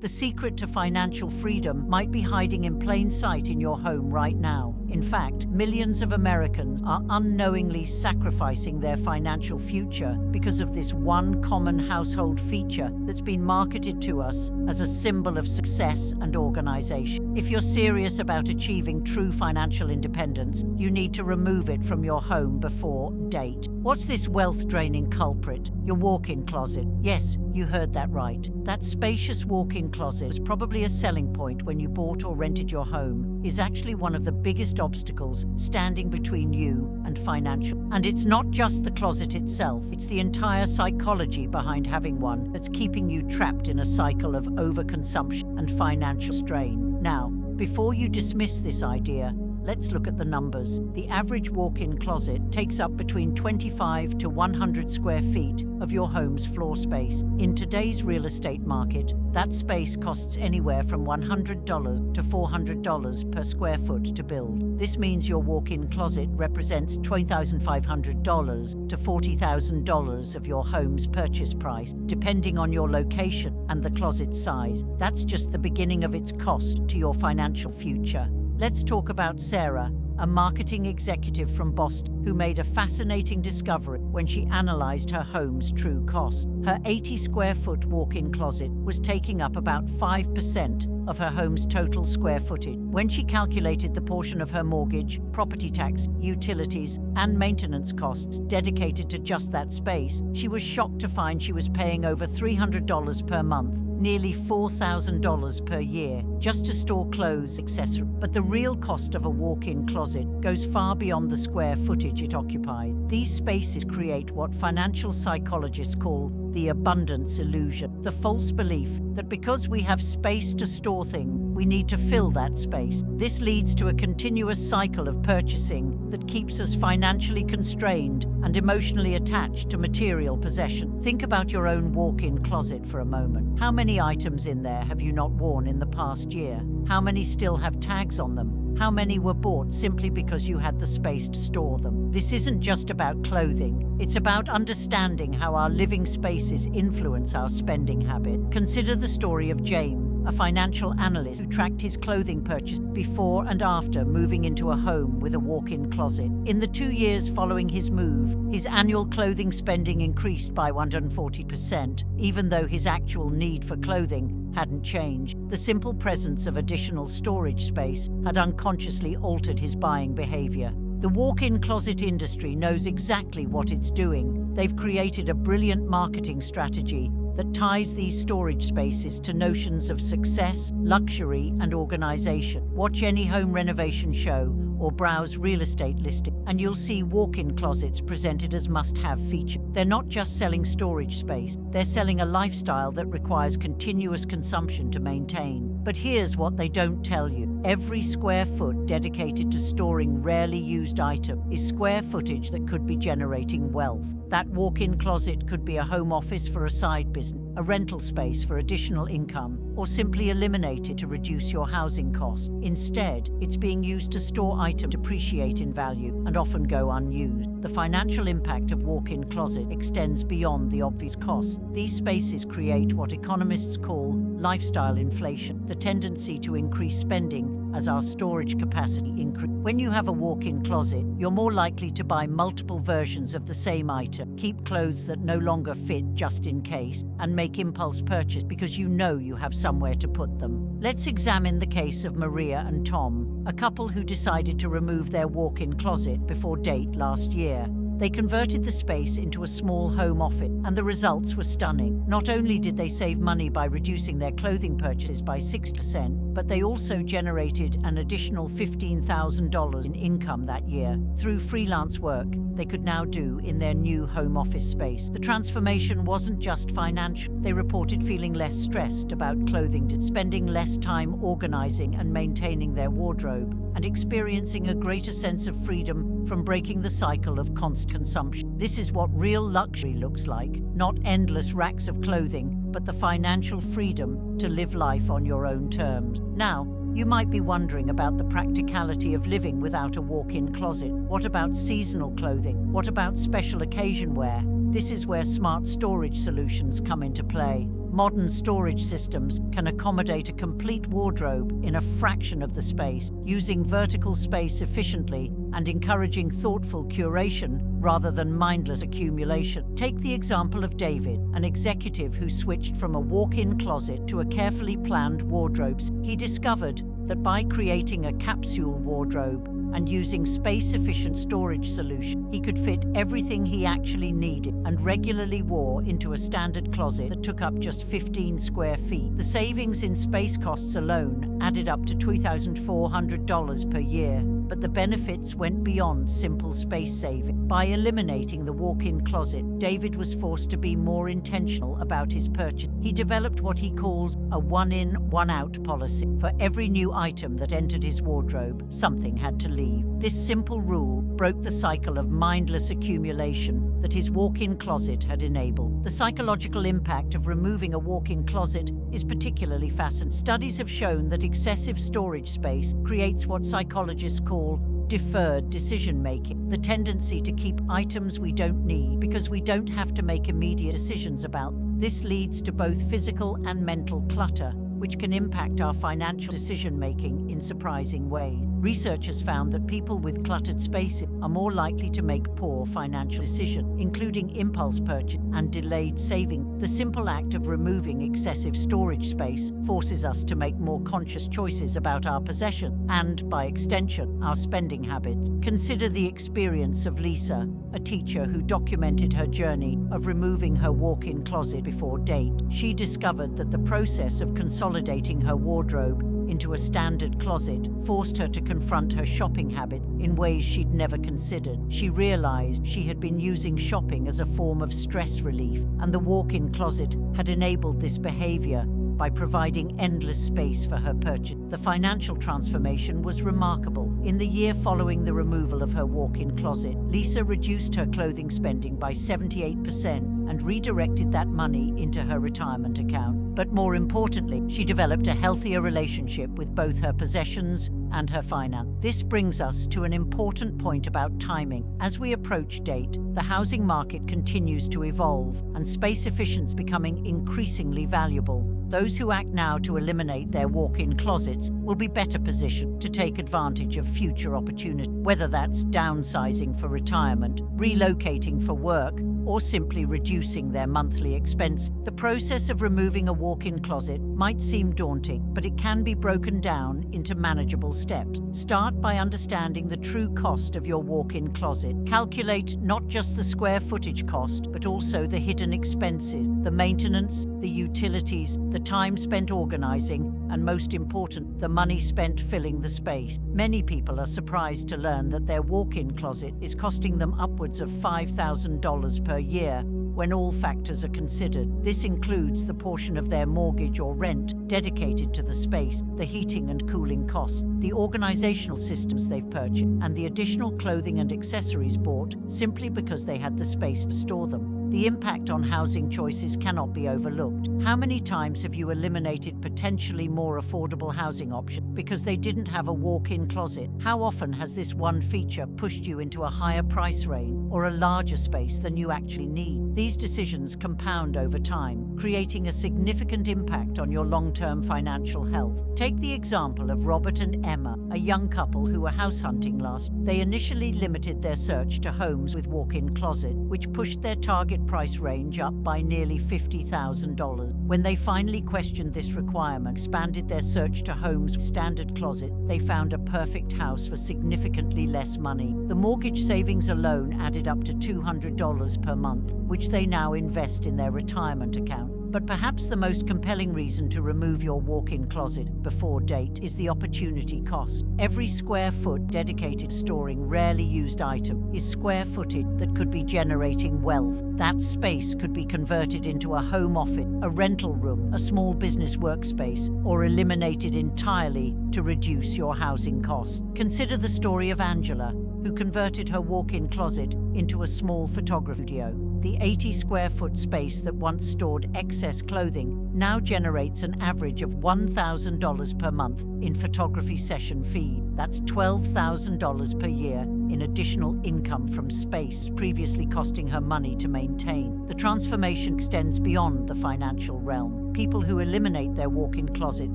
The secret to financial freedom might be hiding in plain sight in your home right now. In fact, millions of Americans are unknowingly sacrificing their financial future because of this one common household feature that's been marketed to us as a symbol of success and organization. If you're serious about achieving true financial independence, you need to remove it from your home before date. What's this wealth-draining culprit? Your walk-in closet. Yes, you heard that right. That spacious walk-in closet was probably a selling point when you bought or rented your home, is actually one of the biggest obstacles standing between you and financial. And it's not just the closet itself, it's the entire psychology behind having one that's keeping you trapped in a cycle of overconsumption and financial strain. Now, before you dismiss this idea, let's look at the numbers. The average walk-in closet takes up between 25 to 100 square feet of your home's floor space. In today's real estate market, that space costs anywhere from $100 to $400 per square foot to build. This means your walk-in closet represents $2,500 to $40,000 of your home's purchase price, depending on your location and the closet size. That's just the beginning of its cost to your financial future. Let's talk about Sarah, a marketing executive from Boston who made a fascinating discovery when she analyzed her home's true cost. Her 80 square foot walk-in closet was taking up about 5% of her home's total square footage. When she calculated the portion of her mortgage, property tax, utilities, and maintenance costs dedicated to just that space, she was shocked to find she was paying over $300 per month, nearly $4,000 per year, just to store clothes, accessories. But the real cost of a walk-in closet goes far beyond the square footage it occupies. These spaces create what financial psychologists call the abundance illusion, the false belief that because we have space to store things, we need to fill that space. This leads to a continuous cycle of purchasing that keeps us financially constrained and emotionally attached to material possession. Think about your own walk-in closet for a moment. How many items in there have you not worn in the past year? How many still have tags on them? How many were bought simply because you had the space to store them? This isn't just about clothing. It's about understanding how our living spaces influence our spending habit. Consider the story of James, a financial analyst who tracked his clothing purchase before and after moving into a home with a walk-in closet. In the 2 years following his move, his annual clothing spending increased by 140%, even though his actual need for clothing hadn't changed. The simple presence of additional storage space had unconsciously altered his buying behavior. The walk-in closet industry knows exactly what it's doing. They've created a brilliant marketing strategy that ties these storage spaces to notions of success, luxury, and organization. Watch any home renovation show or browse real estate listings, and you'll see walk-in closets presented as must-have features. They're not just selling storage space, they're selling a lifestyle that requires continuous consumption to maintain. But here's what they don't tell you. Every square foot dedicated to storing rarely used items is square footage that could be generating wealth. That walk-in closet could be a home office for a side business, a rental space for additional income, or simply eliminated to reduce your housing costs. Instead, it's being used to store items depreciate in value and often go unused. The financial impact of walk-in closet extends beyond the obvious costs. These spaces create what economists call lifestyle inflation, the tendency to increase spending as our storage capacity increases. When you have a walk-in closet, you're more likely to buy multiple versions of the same item, keep clothes that no longer fit just in case, and make impulse purchases because you know you have somewhere to put them. Let's examine the case of Maria and Tom, a couple who decided to remove their walk-in closet before date last year. They converted the space into a small home office, and the results were stunning. Not only did they save money by reducing their clothing purchases by 6%, but they also generated an additional $15,000 in income that year through freelance work they could now do in their new home office space. The transformation wasn't just financial. They reported feeling less stressed about clothing, spending less time organizing and maintaining their wardrobe, and experiencing a greater sense of freedom from breaking the cycle of constant consumption. This is what real luxury looks like, not endless racks of clothing, but the financial freedom to live life on your own terms. Now, you might be wondering about the practicality of living without a walk-in closet. What about seasonal clothing? What about special occasion wear? This is where smart storage solutions come into play. Modern storage systems can accommodate a complete wardrobe in a fraction of the space, using vertical space efficiently and encouraging thoughtful curation rather than mindless accumulation. Take the example of David, an executive who switched from a walk-in closet to a carefully planned wardrobe. He discovered that by creating a capsule wardrobe and using space-efficient storage solution, he could fit everything he actually needed and regularly wore into a standard closet that took up just 15 square feet. The savings in space costs alone added up to $2,400 per year, but the benefits went beyond simple space saving. By eliminating the walk-in closet, David was forced to be more intentional about his purchase. He developed what he calls a one-in, one-out policy. For every new item that entered his wardrobe, something had to leave. This simple rule broke the cycle of mindless accumulation that his walk-in closet had enabled. The psychological impact of removing a walk-in closet is particularly fascinating. Studies have shown that excessive storage space creates what psychologists call deferred decision-making, the tendency to keep items we don't need because we don't have to make immediate decisions about them. This leads to both physical and mental clutter, which can impact our financial decision-making in surprising ways. Researchers found that people with cluttered spaces are more likely to make poor financial decisions, including impulse purchase and delayed saving. The simple act of removing excessive storage space forces us to make more conscious choices about our possessions and, by extension, our spending habits. Consider the experience of Lisa, a teacher who documented her journey of removing her walk-in closet before date. She discovered that the process of consolidating her wardrobe into a standard closet forced her to confront her shopping habit in ways she'd never considered. She realized she had been using shopping as a form of stress relief, and the walk-in closet had enabled this behavior by providing endless space for her purchase. The financial transformation was remarkable. In the year following the removal of her walk-in closet, Lisa reduced her clothing spending by 78% and redirected that money into her retirement account. But more importantly, she developed a healthier relationship with both her possessions and her finance. This brings us to an important point about timing. As we approach date, the housing market continues to evolve, and space efficiency is becoming increasingly valuable. Those who act now to eliminate their walk-in closets will be better positioned to take advantage of future opportunities, whether that's downsizing for retirement, relocating for work, or simply reducing their monthly expense. The process of removing a walk-in closet might seem daunting, but it can be broken down into manageable steps. Start by understanding the true cost of your walk-in closet. Calculate not just the square footage cost, but also the hidden expenses, the maintenance, the utilities, the time spent organizing, and most important, the money spent filling the space. Many people are surprised to learn that their walk-in closet is costing them upwards of $5,000 per year when all factors are considered. This includes the portion of their mortgage or rent dedicated to the space, the heating and cooling costs, the organizational systems they've purchased, and the additional clothing and accessories bought simply because they had the space to store them. The impact on housing choices cannot be overlooked. How many times have you eliminated potentially more affordable housing options because they didn't have a walk-in closet? How often has this one feature pushed you into a higher price range or a larger space than you actually need? These decisions compound over time, creating a significant impact on your long-term financial health. Take the example of Robert and Emma, a young couple who were house hunting last. They initially limited their search to homes with walk-in closet, which pushed their target price range up by nearly $50,000. When they finally questioned this requirement, expanded their search to homes with standard closet, they found a perfect house for significantly less money. The mortgage savings alone added up to $200 per month, which they now invest in their retirement account. But perhaps the most compelling reason to remove your walk-in closet before date is the opportunity cost. Every square foot dedicated to storing rarely used items is square footage that could be generating wealth. That space could be converted into a home office, a rental room, a small business workspace, or eliminated entirely to reduce your housing costs. Consider the story of Angela, who converted her walk-in closet into a small photography studio. The 80 square foot space that once stored excess clothing now generates an average of $1,000 per month in photography session fee. That's $12,000 per year in additional income from space previously costing her money to maintain. The transformation extends beyond the financial realm. People who eliminate their walk-in closet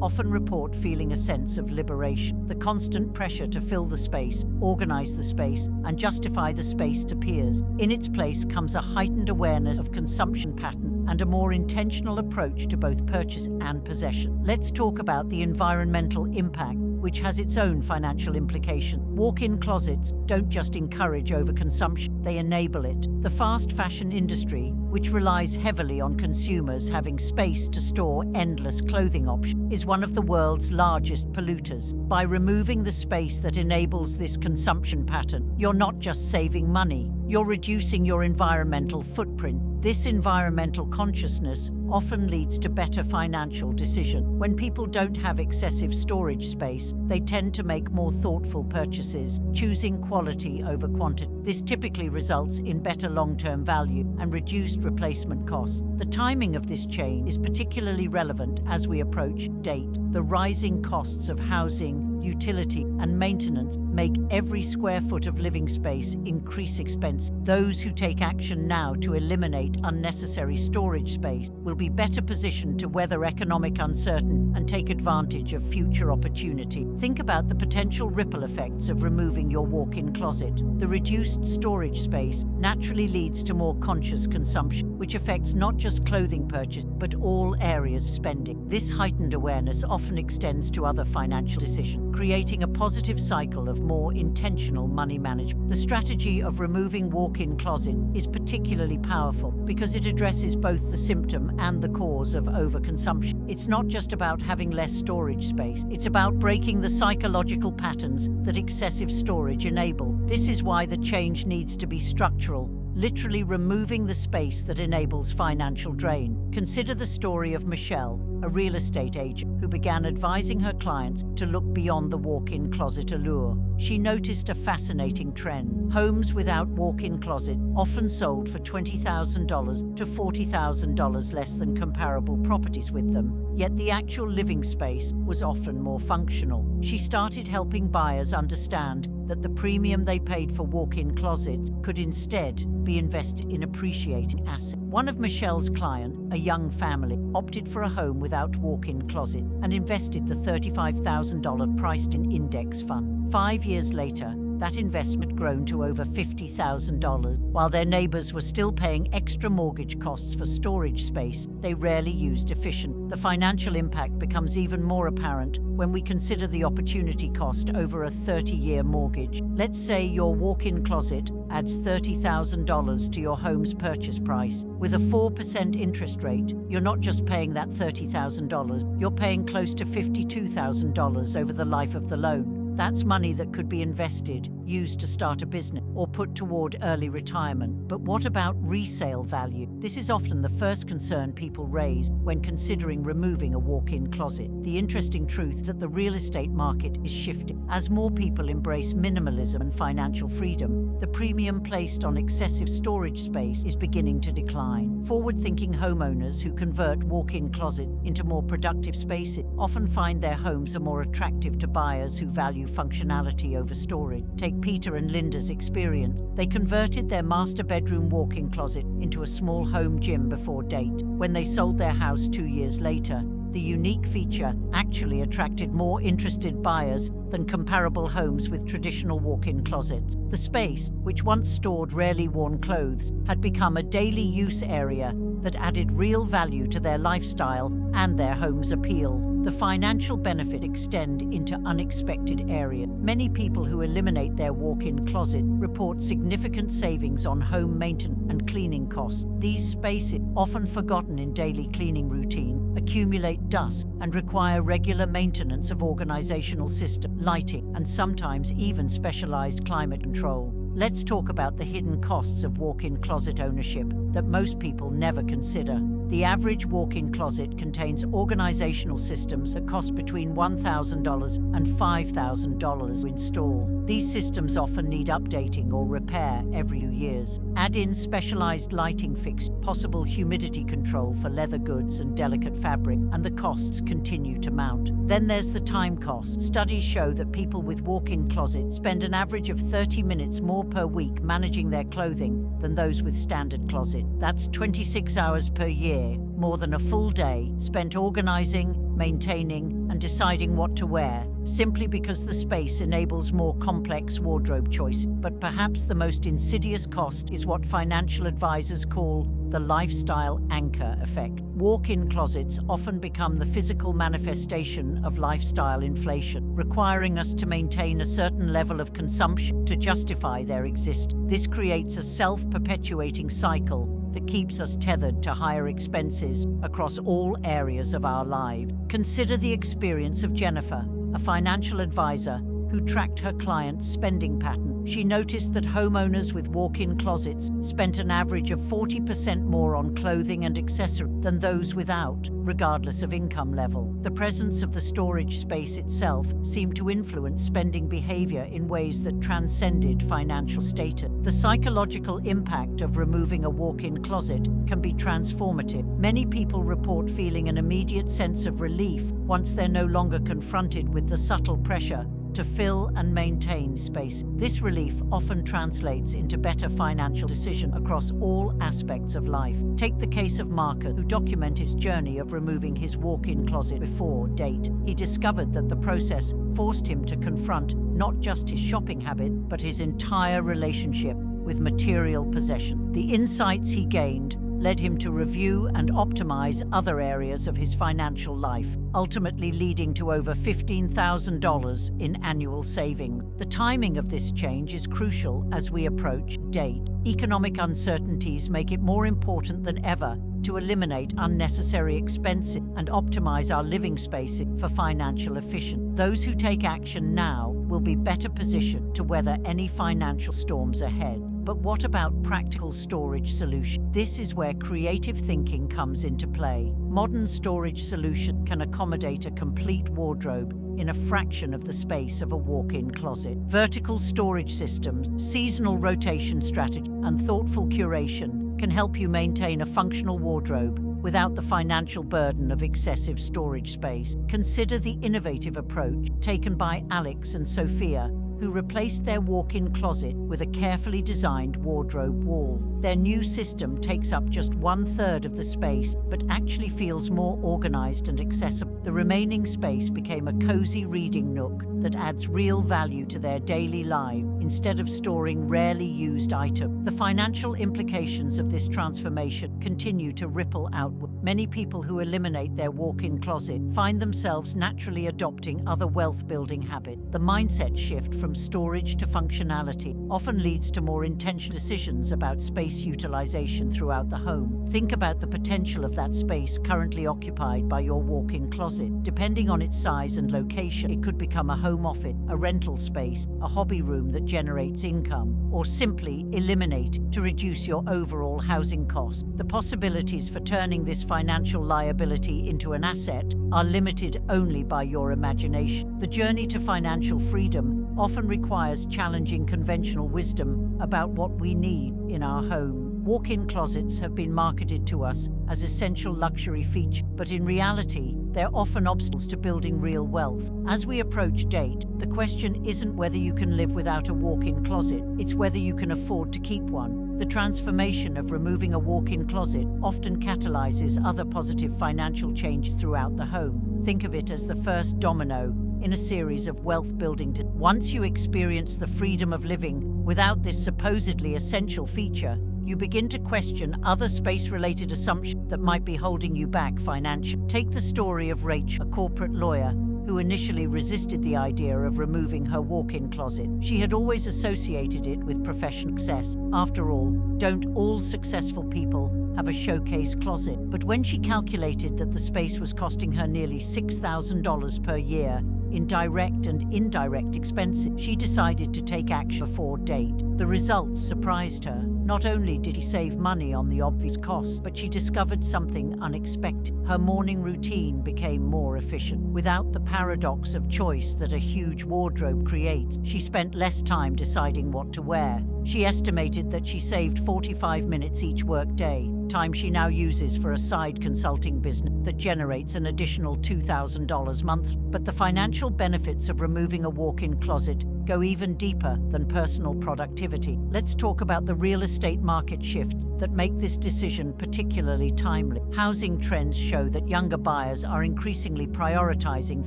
often report feeling a sense of liberation. The constant pressure to fill the space, organize the space, and justify the space to peers. In its place comes a heightened awareness of consumption pattern and a more intentional approach to both purchase and possession. Let's talk about the environmental impact, which has its own financial implication. Walk-in closets don't just encourage overconsumption, they enable it. The fast fashion industry, which relies heavily on consumers having space to store endless clothing options, is one of the world's largest polluters. By removing the space that enables this consumption pattern, you're not just saving money, you're reducing your environmental footprint. This environmental consciousness often leads to better financial decisions. When people don't have excessive storage space, they tend to make more thoughtful purchases, choosing quality over quantity. This typically results in better long-term value and reduced replacement costs. The timing of this change is particularly relevant as we approach date. The rising costs of housing, utility, and maintenance make every square foot of living space increase expense. Those who take action now to eliminate unnecessary storage space will be better positioned to weather economic uncertainty and take advantage of future opportunity. Think about the potential ripple effects of removing your walk-in closet. The reduced storage space naturally leads to more conscious consumption, which affects not just clothing purchase, but all areas of spending. This heightened awareness often extends to other financial decisions, creating a positive cycle of more intentional money management. The strategy of removing walk-in closet is particularly powerful because it addresses both the symptom and the cause of overconsumption. It's not just about having less storage space, it's about breaking the psychological patterns that excessive storage enable. This is why the change needs to be structural, literally removing the space that enables financial drain. Consider the story of Michelle, a real estate agent who began advising her clients to look beyond the walk-in closet allure. She noticed a fascinating trend. Homes without walk-in closet often sold for $20,000 to $40,000 less than comparable properties with them, yet the actual living space was often more functional. She started helping buyers understand that the premium they paid for walk-in closets could instead be invested in appreciating assets. One of Michelle's clients, a young family, opted for a home without walk-in closet and invested the $35,000 priced-in index fund. 5 years later, that investment had grown to over $50,000. While their neighbors were still paying extra mortgage costs for storage space they rarely used efficiently. The financial impact becomes even more apparent when we consider the opportunity cost over a 30-year mortgage. Let's say your walk-in closet adds $30,000 to your home's purchase price. With a 4% interest rate, you're not just paying that $30,000, you're paying close to $52,000 over the life of the loan. That's money that could be invested, used to start a business, or put toward early retirement. But what about resale value? This is often the first concern people raise when considering removing a walk-in closet. The interesting truth that the real estate market is shifting. As more people embrace minimalism and financial freedom, the premium placed on excessive storage space is beginning to decline. Forward-thinking homeowners who convert walk-in closets into more productive spaces often find their homes are more attractive to buyers who value functionality over storage. Take Peter and Linda's experience. They converted their master bedroom walk-in closet into a small home gym before date. When they sold their house 2 years later, the unique feature actually attracted more interested buyers than comparable homes with traditional walk-in closets. The space, which once stored rarely worn clothes, had become a daily use area that added real value to their lifestyle and their home's appeal. The financial benefits extend into unexpected areas. Many people who eliminate their walk-in closet report significant savings on home maintenance and cleaning costs. These spaces, often forgotten in daily cleaning routine, accumulate dust and require regular maintenance of organizational systems, lighting, and sometimes even specialized climate control. Let's talk about the hidden costs of walk-in closet ownership that most people never consider. The average walk-in closet contains organizational systems that cost between $1,000 and $5,000 to install. These systems often need updating or repair every few years. Add in specialized lighting fixtures, possible humidity control for leather goods and delicate fabric, and the costs continue to mount. Then there's the time cost. Studies show that people with walk-in closets spend an average of 30 minutes more per week managing their clothing than those with standard closet. That's 26 hours per year, more than a full day spent organizing, maintaining, and deciding what to wear, simply because the space enables more complex wardrobe choice. But perhaps the most insidious cost is what financial advisors call the lifestyle anchor effect. Walk-in closets often become the physical manifestation of lifestyle inflation, requiring us to maintain a certain level of consumption to justify their existence. This creates a self-perpetuating cycle that keeps us tethered to higher expenses across all areas of our lives. Consider the experience of Jennifer, a financial advisor who tracked her clients' spending pattern. She noticed that homeowners with walk-in closets spent an average of 40% more on clothing and accessories than those without, regardless of income level. The presence of the storage space itself seemed to influence spending behavior in ways that transcended financial status. The psychological impact of removing a walk-in closet can be transformative. Many people report feeling an immediate sense of relief once they're no longer confronted with the subtle pressure to fill and maintain space. This relief often translates into better financial decisions across all aspects of life. Take the case of Marcus, who documented his journey of removing his walk-in closet before date. He discovered that the process forced him to confront not just his shopping habit, but his entire relationship with material possession. The insights he gained led him to review and optimize other areas of his financial life, ultimately leading to over $15,000 in annual savings. The timing of this change is crucial as we approach date. Economic uncertainties make it more important than ever to eliminate unnecessary expenses and optimize our living spaces for financial efficiency. Those who take action now will be better positioned to weather any financial storms ahead. But what about practical storage solutions? This is where creative thinking comes into play. Modern storage solutions can accommodate a complete wardrobe in a fraction of the space of a walk-in closet. Vertical storage systems, seasonal rotation strategy, and thoughtful curation can help you maintain a functional wardrobe without the financial burden of excessive storage space. Consider the innovative approach taken by Alex and Sophia, who replaced their walk-in closet with a carefully designed wardrobe wall. Their new system takes up just 1/3 of the space, but actually feels more organized and accessible. The remaining space became a cozy reading nook that adds real value to their daily life instead of storing rarely used items. The financial implications of this transformation continue to ripple outward. Many people who eliminate their walk-in closet find themselves naturally adopting other wealth-building habits. The mindset shift from storage to functionality often leads to more intentional decisions about space utilization throughout the home. Think about the potential of that space currently occupied by your walk-in closet. Depending on its size and location, it could become a home office, a rental space, a hobby room that generates income, or simply eliminate to reduce your overall housing costs. The possibilities for turning this financial liability into an asset are limited only by your imagination. The journey to financial freedom often requires challenging conventional wisdom about what we need in our home. Walk-in closets have been marketed to us as essential luxury features, but in reality, they're often obstacles to building real wealth. As we approach date, the question isn't whether you can live without a walk-in closet, it's whether you can afford to keep one. The transformation of removing a walk-in closet often catalyzes other positive financial changes throughout the home. Think of it as the first domino in a series of wealth-building. Once you experience the freedom of living without this supposedly essential feature, you begin to question other space-related assumptions that might be holding you back financially. Take the story of Rachel, a corporate lawyer who initially resisted the idea of removing her walk-in closet. She had always associated it with professional success. After all, don't all successful people have a showcase closet? But when she calculated that the space was costing her nearly $6,000 per year in direct and indirect expenses, she decided to take action before date. The results surprised her. Not only did she save money on the obvious costs, but she discovered something unexpected. Her morning routine became more efficient. Without the paradox of choice that a huge wardrobe creates, she spent less time deciding what to wear. She estimated that she saved 45 minutes each workday, time she now uses for a side consulting business that generates an additional $2,000 monthly. But the financial benefits of removing a walk-in closet go even deeper than personal productivity. Let's talk about the real estate market shifts that make this decision particularly timely. Housing trends show that younger buyers are increasingly prioritizing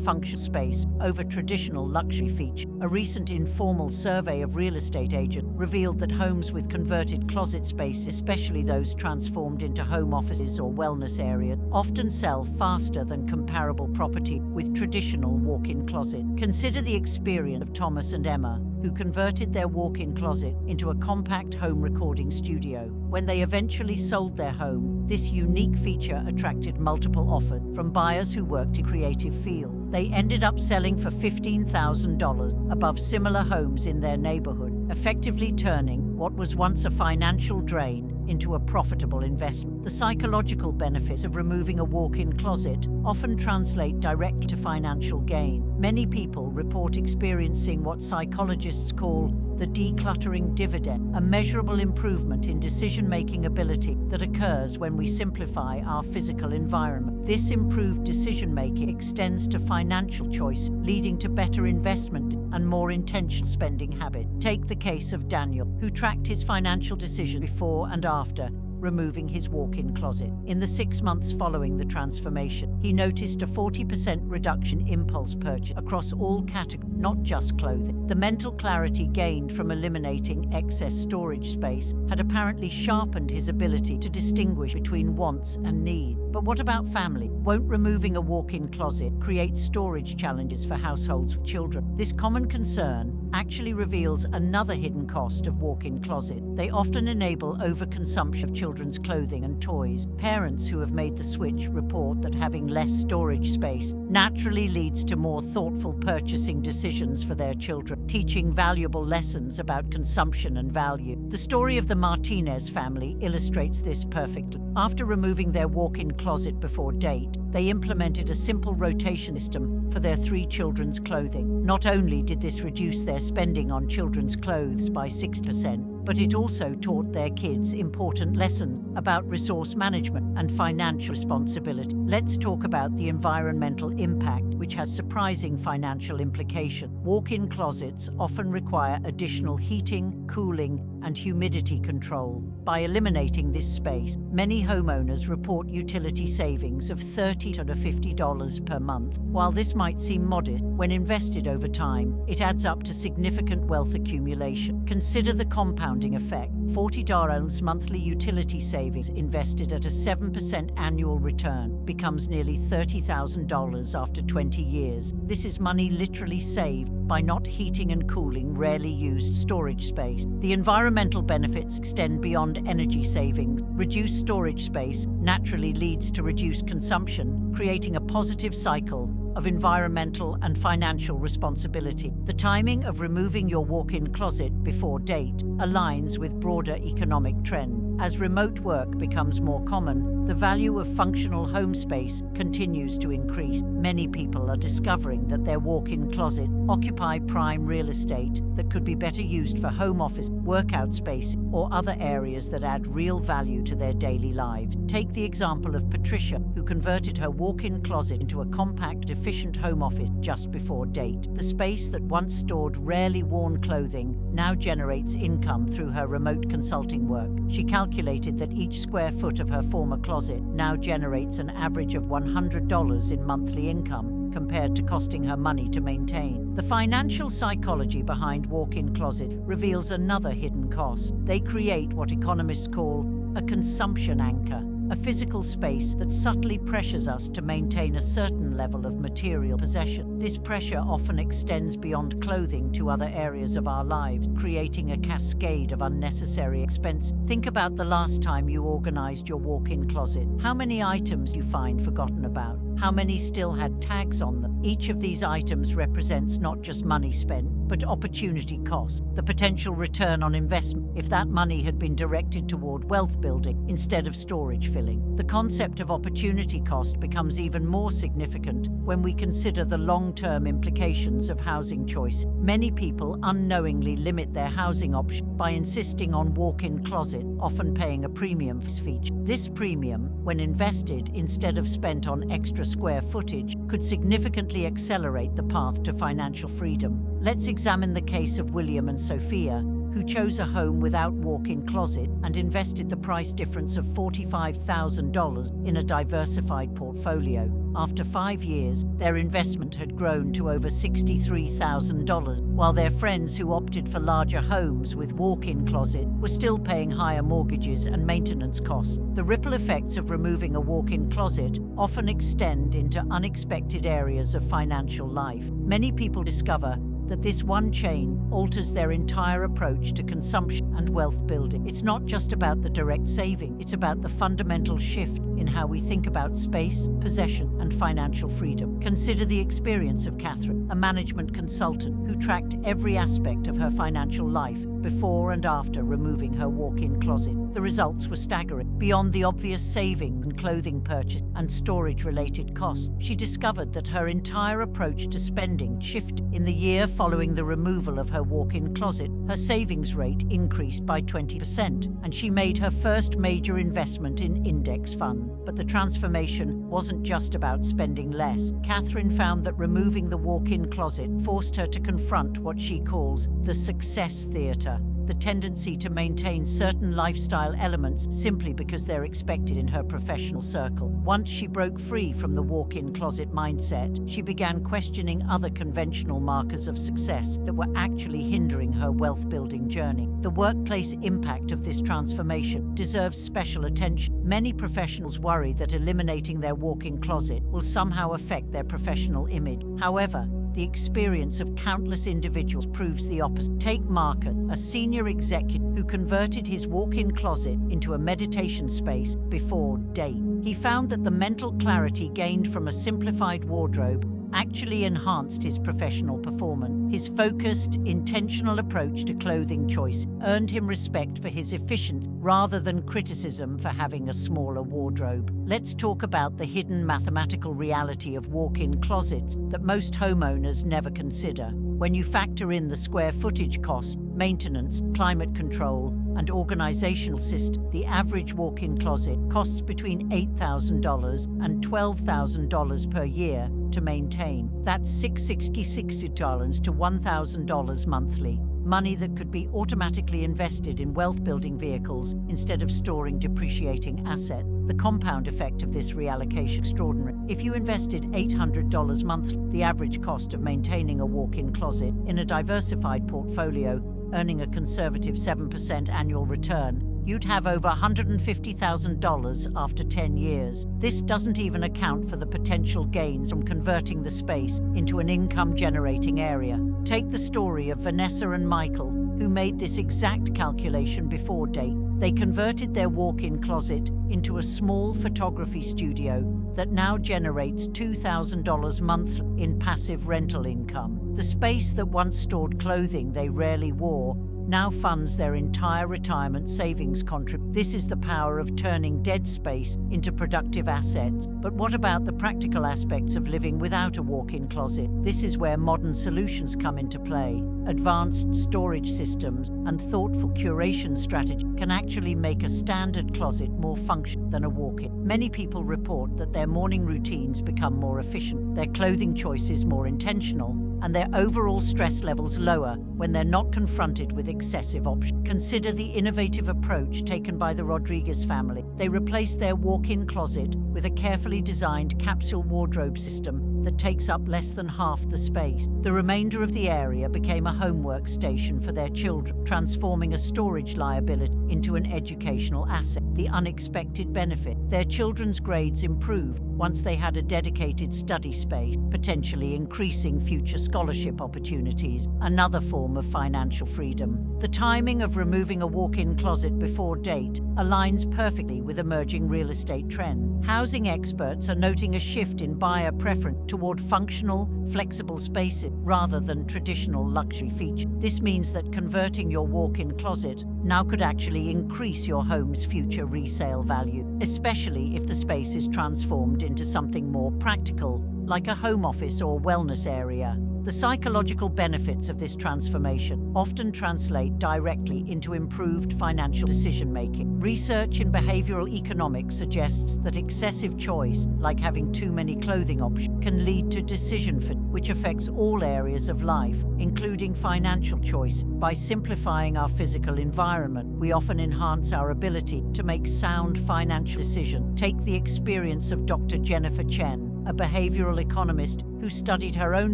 function space over traditional luxury features. A recent informal survey of real estate agents revealed that homes with converted closet space, especially those transformed into home offices or wellness areas, often sell faster than comparable property with traditional walk-in closet. Consider the experience of Thomas and Emma, who converted their walk-in closet into a compact home recording studio. When they eventually sold their home, this unique feature attracted multiple offers from buyers who worked in creative field. They ended up selling for $15,000 above similar homes in their neighborhood, effectively turning what was once a financial drain into a profitable investment. The psychological benefits of removing a walk-in closet often translate directly to financial gain. Many people report experiencing what psychologists call the decluttering dividend, a measurable improvement in decision-making ability that occurs when we simplify our physical environment. This improved decision-making extends to financial choice, leading to better investment and more intentional spending habits. Take the case of Daniel, who tracked his financial decisions before and after removing his walk-in closet. In the 6 months following the transformation, he noticed a 40% reduction in impulse purchase across all categories, not just clothing. The mental clarity gained from eliminating excess storage space had apparently sharpened his ability to distinguish between wants and needs. But what about family? Won't removing a walk-in closet create storage challenges for households with children? This common concern actually reveals another hidden cost of walk-in closet. They often enable overconsumption of children's clothing and toys. Parents who have made the switch report that having less storage space naturally leads to more thoughtful purchasing decisions for their children, teaching valuable lessons about consumption and value. The story of the Martinez family illustrates this perfectly. After removing their walk-in closet before date, they implemented a simple rotation system for their 3 children's clothing. Not only did this reduce their spending on children's clothes by 6%, but it also taught their kids important lessons about resource management and financial responsibility. Let's talk about the environmental impact, which has surprising financial implications. Walk-in closets often require additional heating, cooling, and humidity control. By eliminating this space, many homeowners report utility savings of $30 to $50 per month. While this might seem modest, when invested over time, it adds up to significant wealth accumulation. Consider the compounding effect. $40 monthly utility savings invested at a 7% annual return becomes nearly $30,000 after 20 years. This is money literally saved by not heating and cooling rarely used storage space. The environmental benefits extend beyond energy savings. Reduced storage space naturally leads to reduced consumption, creating a positive cycle of environmental and financial responsibility. The timing of removing your walk-in closet before date aligns with broader economic trends. As remote work becomes more common, the value of functional home space continues to increase. Many people are discovering that their walk-in closet occupy prime real estate that could be better used for home office, workout space, or other areas that add real value to their daily lives. Take the example of Patricia, who converted her walk-in closet into a compact, efficient home office just before date. The space that once stored rarely worn clothing now generates income through her remote consulting work. She calculated that each square foot of her former closet now generates an average of $100 in monthly income, compared to costing her money to maintain. The financial psychology behind walk-in closet reveals another hidden cost. They create what economists call a consumption anchor, a physical space that subtly pressures us to maintain a certain level of material possession. This pressure often extends beyond clothing to other areas of our lives, creating a cascade of unnecessary expense. Think about the last time you organized your walk-in closet. How many items you find forgotten about? How many still had tags on them? Each of these items represents not just money spent, but opportunity cost, the potential return on investment. if that money had been directed toward wealth building instead of storage filling. The concept of opportunity cost becomes even more significant when we consider the long-term implications of housing choice. Many people unknowingly limit their housing option by insisting on walk-in closet, often paying a premium for this feature. This premium, when invested instead of spent on extra square footage, could significantly accelerate the path to financial freedom. Let's examine the case of William and Sophia, who chose a home without walk-in closet and invested the price difference of $45,000 in a diversified portfolio. After 5 years, their investment had grown to over $63,000, while their friends who opted for larger homes with walk-in closet were still paying higher mortgages and maintenance costs. The ripple effects of removing a walk-in closet often extend into unexpected areas of financial life. Many people discover that this one change alters their entire approach to consumption and wealth building. It's not just about the direct saving, it's about the fundamental shift in how we think about space, possession, and financial freedom. Consider the experience of Catherine, a management consultant who tracked every aspect of her financial life before and after removing her walk-in closet. The results were staggering. Beyond the obvious savings and clothing purchase and storage-related costs, she discovered that her entire approach to spending shifted. In the year following the removal of her walk-in closet, her savings rate increased by 20%, and she made her first major investment in index fund. But the transformation wasn't just about spending less. Catherine found that removing the walk-in closet forced her to confront what she calls the success theater, the tendency to maintain certain lifestyle elements simply because they're expected in her professional circle. Once she broke free from the walk-in closet mindset, she began questioning other conventional markers of success that were actually hindering her wealth-building journey. The workplace impact of this transformation deserves special attention. Many professionals worry that eliminating their walk-in closet will somehow affect their professional image. However, the experience of countless individuals proves the opposite. Take Market, a senior executive who converted his walk-in closet into a meditation space before date. He found that the mental clarity gained from a simplified wardrobe actually enhanced his professional performance. His focused, intentional approach to clothing choice earned him respect for his efficiency rather than criticism for having a smaller wardrobe. Let's talk about the hidden mathematical reality of walk-in closets that most homeowners never consider. When you factor in the square footage cost, maintenance, climate control, and organizational system, the average walk-in closet costs between $8,000 and $12,000 per year to maintain. That's $660 to $1,000 monthly. Money that could be automatically invested in wealth-building vehicles instead of storing depreciating assets. The compound effect of this reallocation is extraordinary. If you invested $800 monthly, the average cost of maintaining a walk-in closet in a diversified portfolio, earning a conservative 7% annual return, you'd have over $150,000 after 10 years. This doesn't even account for the potential gains from converting the space into an income-generating area. Take the story of Vanessa and Michael, who made this exact calculation before date. They converted their walk-in closet into a small photography studio that now generates $2,000 monthly in passive rental income. The space that once stored clothing they rarely wore now funds their entire retirement savings contribution. This is the power of turning dead space into productive assets. But what about the practical aspects of living without a walk-in closet? This is where modern solutions come into play. Advanced storage systems and thoughtful curation strategy can actually make a standard closet more functional than a walk-in. Many people report that their morning routines become more efficient, their clothing choices more intentional, and their overall stress levels lower when they're not confronted with excessive options. Consider the innovative approach taken by the Rodriguez family. They replaced their walk-in closet with a carefully designed capsule wardrobe system that takes up less than half the space. The remainder of the area became a homework station for their children, transforming a storage liability into an educational asset. The unexpected benefit: their children's grades improved once they had a dedicated study space, potentially increasing future scholarship opportunities, another form of financial freedom. The timing of removing a walk-in closet before date aligns perfectly with emerging real estate trends. Housing experts are noting a shift in buyer preference toward functional, flexible spaces rather than traditional luxury features. This means that converting your walk-in closet now could actually increase your home's future resale value, especially if the space is transformed into something more practical, like a home office or wellness area. The psychological benefits of this transformation often translate directly into improved financial decision-making. Research in behavioral economics suggests that excessive choice, like having too many clothing options, can lead to decision fatigue, which affects all areas of life, including financial choice. By simplifying our physical environment, we often enhance our ability to make sound financial decisions. Take the experience of Dr. Jennifer Chen, a behavioral economist who studied her own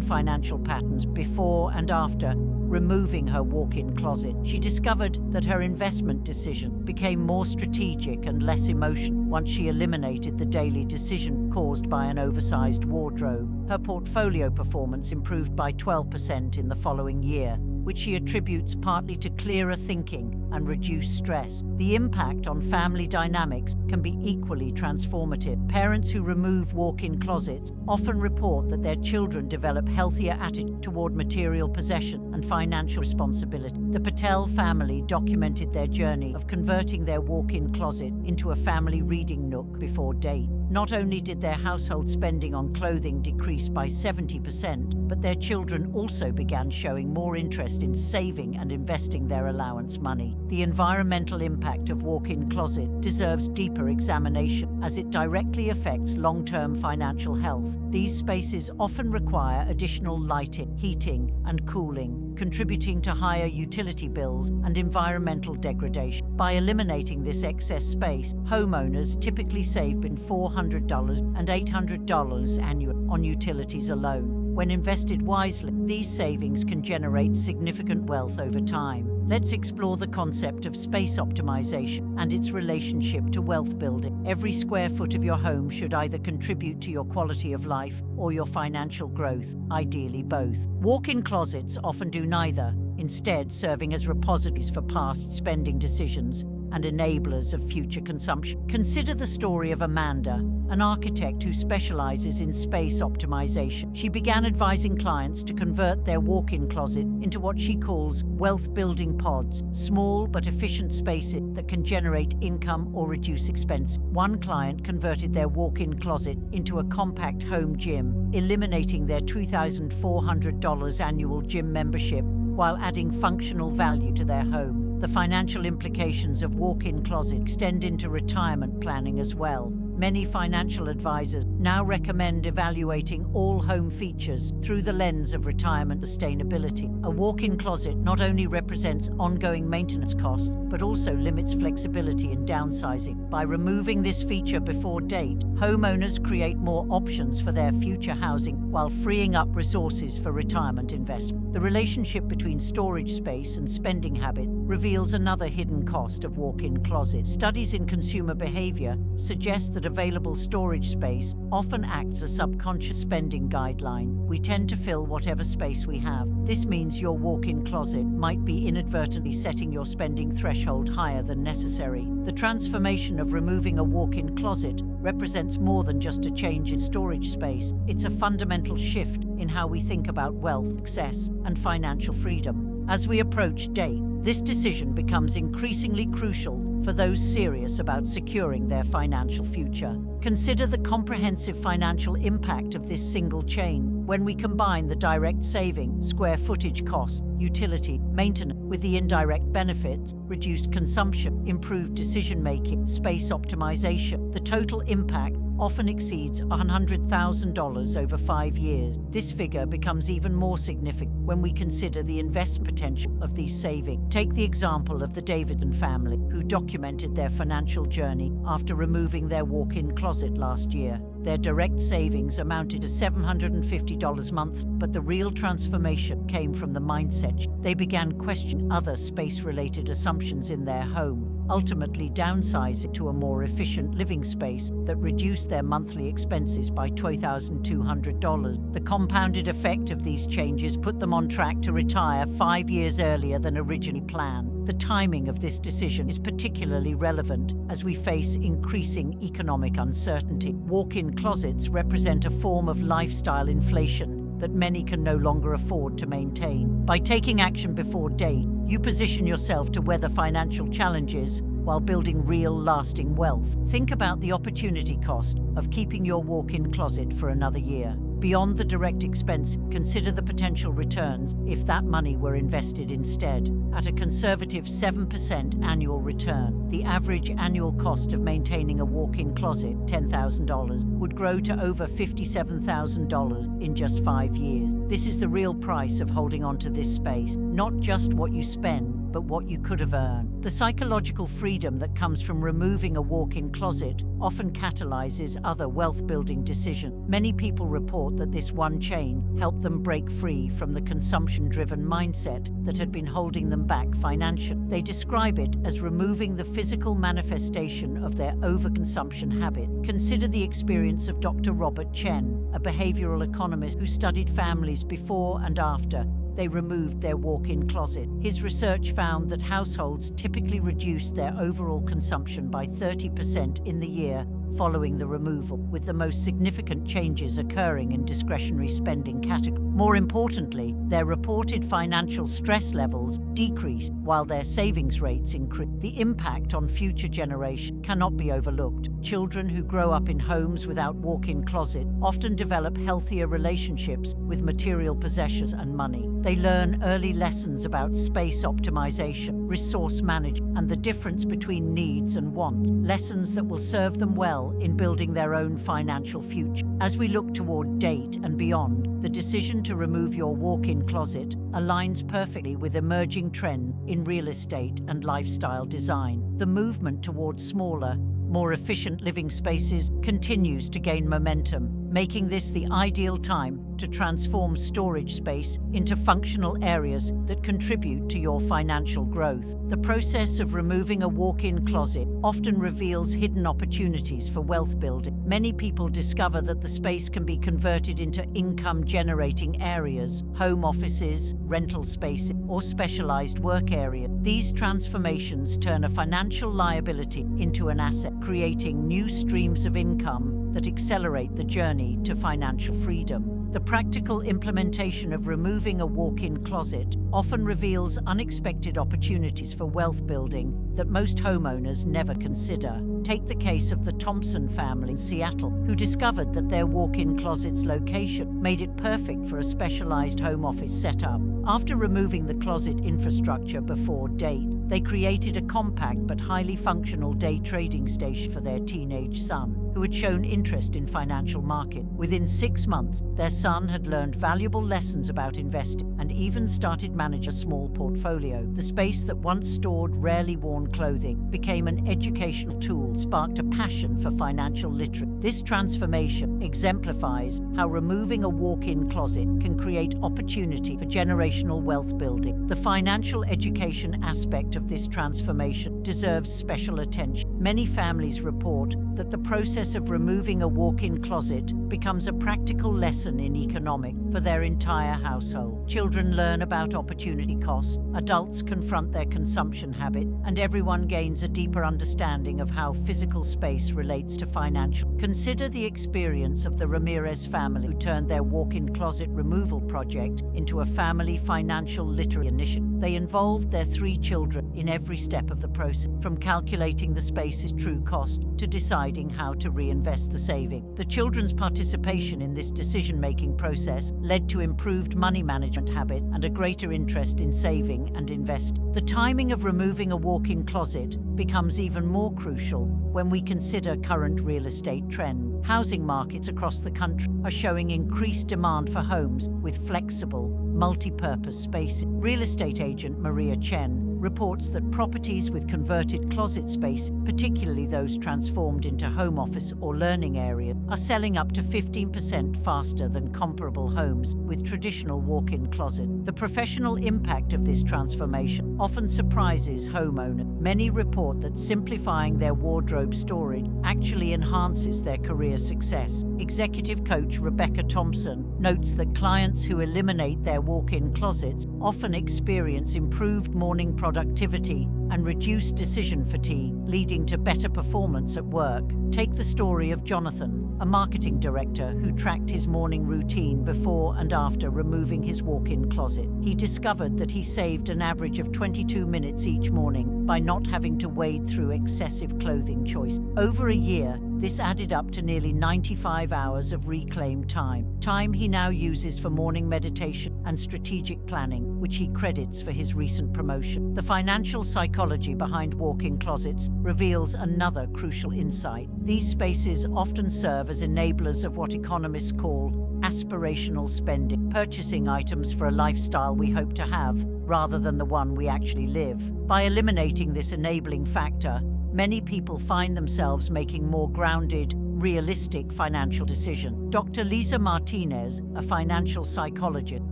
financial patterns before and after removing her walk-in closet. She discovered that her investment decision became more strategic and less emotional once she eliminated the daily decision caused by an oversized wardrobe. Her portfolio performance improved by 12% in the following year, which she attributes partly to clearer thinking and reduced stress. The impact on family dynamics can be equally transformative. Parents who remove walk-in closets often report that their children develop healthier attitudes toward material possession and financial responsibility. The Patel family documented their journey of converting their walk-in closet into a family reading nook before date. Not only did their household spending on clothing decrease by 70%, but their children also began showing more interest in saving and investing their allowance money. The environmental impact of walk-in closet deserves deeper examination as it directly affects long-term financial health. These spaces often require additional lighting, heating, and cooling, contributing to higher utility bills and environmental degradation. By eliminating this excess space, homeowners typically save between $400 and $800 annually on utilities alone. When invested wisely, these savings can generate significant wealth over time. Let's explore the concept of space optimization and its relationship to wealth building. Every square foot of your home should either contribute to your quality of life or your financial growth, ideally both. Walk-in closets often do neither, instead serving as repositories for past spending decisions and enablers of future consumption. Consider the story of Amanda, an architect who specializes in space optimization. She began advising clients to convert their walk-in closet into what she calls wealth-building pods, small but efficient spaces that can generate income or reduce expense. One client converted their walk-in closet into a compact home gym, eliminating their $2,400 annual gym membership while adding functional value to their home. The financial implications of walk-in closets extend into retirement planning as well. Many financial advisors now recommend evaluating all home features through the lens of retirement sustainability. A walk-in closet not only represents ongoing maintenance costs, but also limits flexibility in downsizing. By removing this feature before date, homeowners create more options for their future housing while freeing up resources for retirement investment. The relationship between storage space and spending habit reveals another hidden cost of walk-in closets. Studies in consumer behavior suggest that available storage space often acts as a subconscious spending guideline. We tend to fill whatever space we have. This means your walk-in closet might be inadvertently setting your spending threshold higher than necessary. The transformation of removing a walk-in closet represents more than just a change in storage space. It's a fundamental shift in how we think about wealth, success, and financial freedom. As we approach date, this decision becomes increasingly crucial for those serious about securing their financial future. Consider the comprehensive financial impact of this single change. When we combine the direct saving, square footage cost, utility, maintenance with the indirect benefits, reduced consumption, improved decision-making, space optimization, the total impact often exceeds $100,000 over 5 years. This figure becomes even more significant when we consider the investment potential of these savings. Take the example of the Davidson family, who documented their financial journey after removing their walk-in closet last year. Their direct savings amounted to $750 a month, but the real transformation came from the mindset. They began questioning other space-related assumptions in their home. ultimately downsizing to a more efficient living space that reduced their monthly expenses by $2,200. The compounded effect of these changes put them on track to retire 5 years earlier than originally planned. The timing of this decision is particularly relevant as we face increasing economic uncertainty. Walk-in closets represent a form of lifestyle inflation that many can no longer afford to maintain. By taking action before date, you position yourself to weather financial challenges while building real, lasting wealth. Think about the opportunity cost of keeping your walk-in closet for another year. Beyond the direct expense, consider the potential returns if that money were invested instead. At a conservative 7% annual return, the average annual cost of maintaining a walk-in closet, $10,000, would grow to over $57,000 in just 5 years. This is the real price of holding on to this space, not just what you spend, but what you could have earned. The psychological freedom that comes from removing a walk-in closet often catalyzes other wealth-building decisions. Many people report that this one change helped them break free from the consumption-driven mindset that had been holding them back financially. They describe it as removing the physical manifestation of their overconsumption habit. Consider the experience of Dr. Robert Chen, a behavioral economist who studied families before and after they removed their walk-in closet. His research found that households typically reduced their overall consumption by 30% in the year following the removal, with the most significant changes occurring in discretionary spending categories. More importantly, their reported financial stress levels decreased while their savings rates increased. The impact on future generations cannot be overlooked. Children who grow up in homes without walk-in closet often develop healthier relationships with material possessions and money. They learn early lessons about space optimization, resource management, and the difference between needs and wants, lessons that will serve them well in building their own financial future. As we look toward date and beyond, the decision to remove your walk-in closet aligns perfectly with emerging trends in real estate and lifestyle design. The movement towards smaller, more efficient living spaces continues to gain momentum, making this the ideal time to transform storage space into functional areas that contribute to your financial growth. The process of removing a walk-in closet often reveals hidden opportunities for wealth building. Many people discover that the space can be converted into income-generating areas, home offices, rental spaces, or specialized work areas. These transformations turn a financial liability into an asset, creating new streams of income that accelerate the journey to financial freedom. The practical implementation of removing a walk-in closet often reveals unexpected opportunities for wealth building that most homeowners never consider. Take the case of the Thompson family in Seattle, who discovered that their walk-in closet's location made it perfect for a specialized home office setup. After removing the closet infrastructure before date, they created a compact but highly functional day trading station for their teenage son, who had shown interest in financial markets. Within 6 months, their son had learned valuable lessons about investing and even started managing a small portfolio. The space that once stored rarely worn clothing became an educational tool, sparked a passion for financial literacy. This transformation exemplifies how removing a walk-in closet can create opportunity for generational wealth building. The financial education aspect of this transformation deserves special attention. Many families report that the process of removing a walk-in closet becomes a practical lesson in economics for their entire household. Children learn about opportunity costs, adults confront their consumption habit, and everyone gains a deeper understanding of how physical space relates to financial. Consider the experience of the Ramirez family, who turned their walk-in closet removal project into a family financial literacy initiative. They involved their 3 children in every step of the process, from calculating the space's true cost to deciding how to reinvest the saving. The children's participation in this decision-making process led to improved money management habit and a greater interest in saving and investing. The timing of removing a walk-in closet becomes even more crucial when we consider current real estate trends. Housing markets across the country are showing increased demand for homes with flexible, multi-purpose spaces. Real estate agent Maria Chen reports that properties with converted closet space, particularly those transformed into home office or learning area, are selling up to 15% faster than comparable homes with with traditional walk-in closet. The professional impact of this transformation often surprises homeowners. Many report that simplifying their wardrobe storage actually enhances their career success. Executive coach Rebecca Thompson notes that clients who eliminate their walk-in closets often experience improved morning productivity and reduced decision fatigue, leading to better performance at work. Take the story of Jonathan, a marketing director who tracked his morning routine before and after removing his walk-in closet. He discovered that he saved an average of 22 minutes each morning by not having to wade through excessive clothing choice. Over a year, this added up to nearly 95 hours of reclaimed time he now uses for morning meditation and strategic planning, which he credits for his recent promotion. The financial psychology behind walk-in closets reveals another crucial insight. These spaces often serve as enablers of what economists call aspirational spending, purchasing items for a lifestyle we hope to have rather than the one we actually live. By eliminating this enabling factor, many people find themselves making more grounded, realistic financial decisions. Dr. Lisa Martinez, a financial psychologist,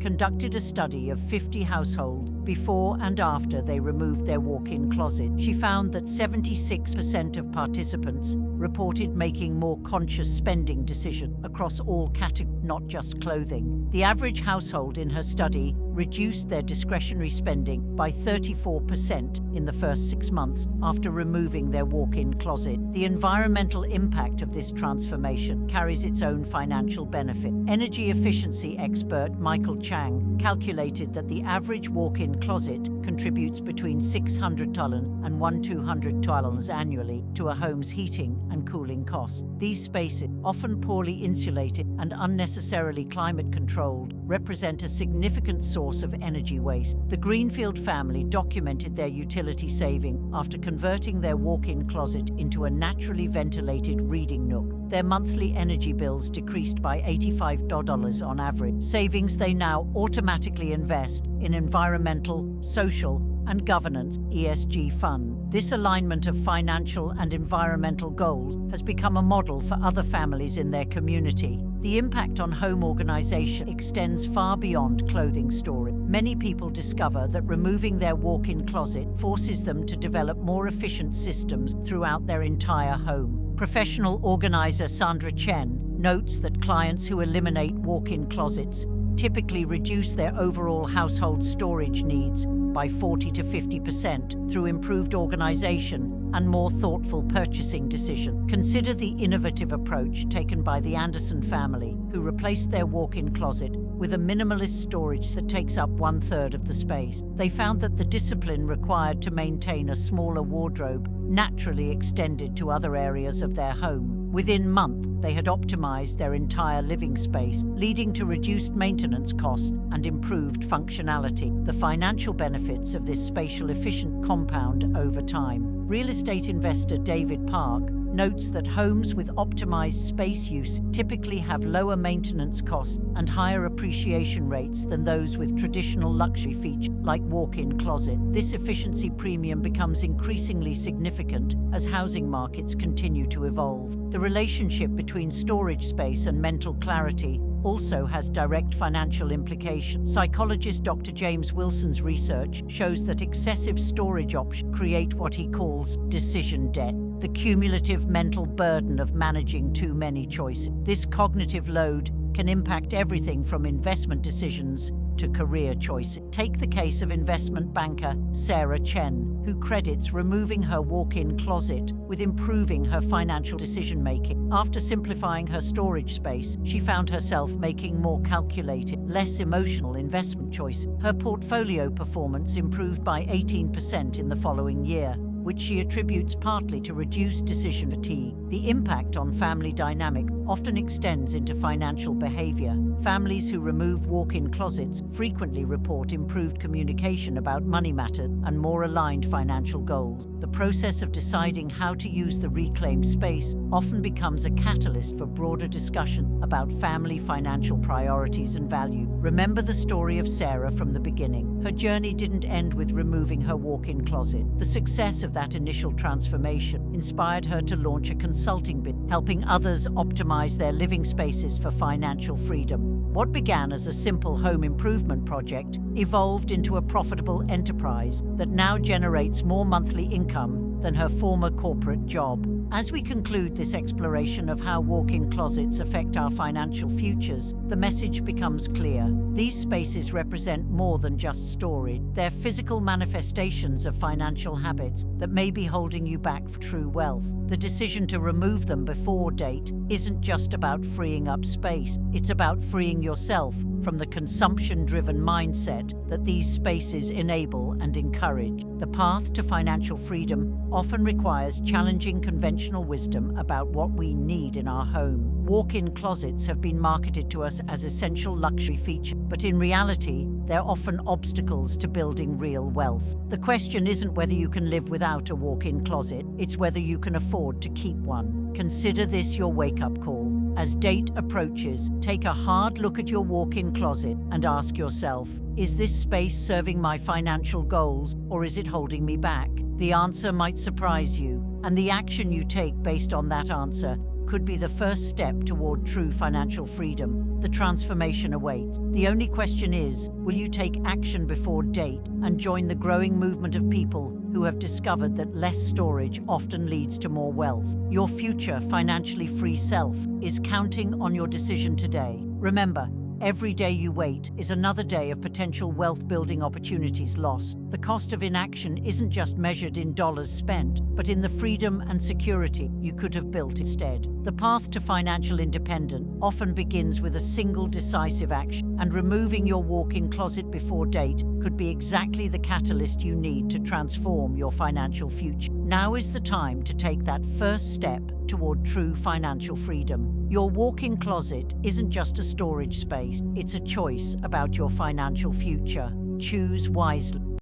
conducted a study of 50 households before and after they removed their walk-in closet. She found that 76% of participants reported making more conscious spending decisions across all categories, not just clothing. The average household in her study reduced their discretionary spending by 34% in the first 6 months after removing their walk-in closet. The environmental impact of this transformation carries its own financial benefit. Energy efficiency expert Michael Chang calculated that the average walk-in closet contributes between $600 and $1,200 annually to a home's heating and cooling costs. These spaces, often poorly insulated and unnecessarily climate controlled, represent a significant source of energy waste. The Greenfield family documented their utility saving after converting their walk-in closet into a naturally ventilated reading nook. Their monthly energy bills decreased by $85 on average, savings they now automatically invest in environmental, social, and governance (ESG) fund. This alignment of financial and environmental goals has become a model for other families in their community. The impact on home organization extends far beyond clothing storage. Many people discover that removing their walk-in closet forces them to develop more efficient systems throughout their entire home. Professional organizer Sandra Chen notes that clients who eliminate walk-in closets typically reduce their overall household storage needs by 40 to 50% through improved organization and more thoughtful purchasing decisions. Consider the innovative approach taken by the Anderson family, who replaced their walk-in closet with a minimalist storage that takes up 1/3 of the space. They found that the discipline required to maintain a smaller wardrobe naturally extended to other areas of their home. Within months, they had optimized their entire living space, leading to reduced maintenance costs and improved functionality. The financial benefits of this spatial efficient compound over time. Real estate investor David Park notes that homes with optimized space use typically have lower maintenance costs and higher appreciation rates than those with traditional luxury features like walk-in closet. This efficiency premium becomes increasingly significant as housing markets continue to evolve. The relationship between storage space and mental clarity also has direct financial implications. Psychologist Dr. James Wilson's research shows that excessive storage options create what he calls decision debt, the cumulative mental burden of managing too many choices. This cognitive load can impact everything from investment decisions to career choices. Take the case of investment banker Sarah Chen, who credits removing her walk-in closet with improving her financial decision-making. After simplifying her storage space, she found herself making more calculated, less emotional investment choices. Her portfolio performance improved by 18% in the following year, which she attributes partly to reduced decision fatigue. The impact on family dynamic often extends into financial behavior. Families who remove walk-in closets frequently report improved communication about money matters and more aligned financial goals. The process of deciding how to use the reclaimed space often becomes a catalyst for broader discussion about family financial priorities and value. Remember the story of Sarah from the beginning. Her journey didn't end with removing her walk-in closet. The success of that initial transformation inspired her to launch a consulting business, helping others optimize their living spaces for financial freedom. What began as a simple home improvement project evolved into a profitable enterprise that now generates more monthly income than her former corporate job. As we conclude this exploration of how walk-in closets affect our financial futures, the message becomes clear. These spaces represent more than just storage. They're physical manifestations of financial habits that may be holding you back from true wealth. The decision to remove them before date isn't just about freeing up space. It's about freeing yourself from the consumption-driven mindset that these spaces enable and encourage. The path to financial freedom often requires challenging conventional wisdom about what we need in our home. Walk-in closets have been marketed to us as essential luxury features, but in reality, they're often obstacles to building real wealth. The question isn't whether you can live without a walk-in closet, it's whether you can afford to keep one. Consider this your wake-up call. As date approaches, take a hard look at your walk-in closet and ask yourself, is this space serving my financial goals, or is it holding me back? The answer might surprise you, and the action you take based on that answer could be the first step toward true financial freedom. The transformation awaits. The only question is, will you take action before date and join the growing movement of people who have discovered that less storage often leads to more wealth? Your future financially free self is counting on your decision today. Remember, every day you wait is another day of potential wealth-building opportunities lost. The cost of inaction isn't just measured in dollars spent, but in the freedom and security you could have built instead. The path to financial independence often begins with a single decisive action, and removing your walk-in closet before date could be exactly the catalyst you need to transform your financial future. Now is the time to take that first step toward true financial freedom. Your walk-in closet isn't just a storage space, it's a choice about your financial future. Choose wisely.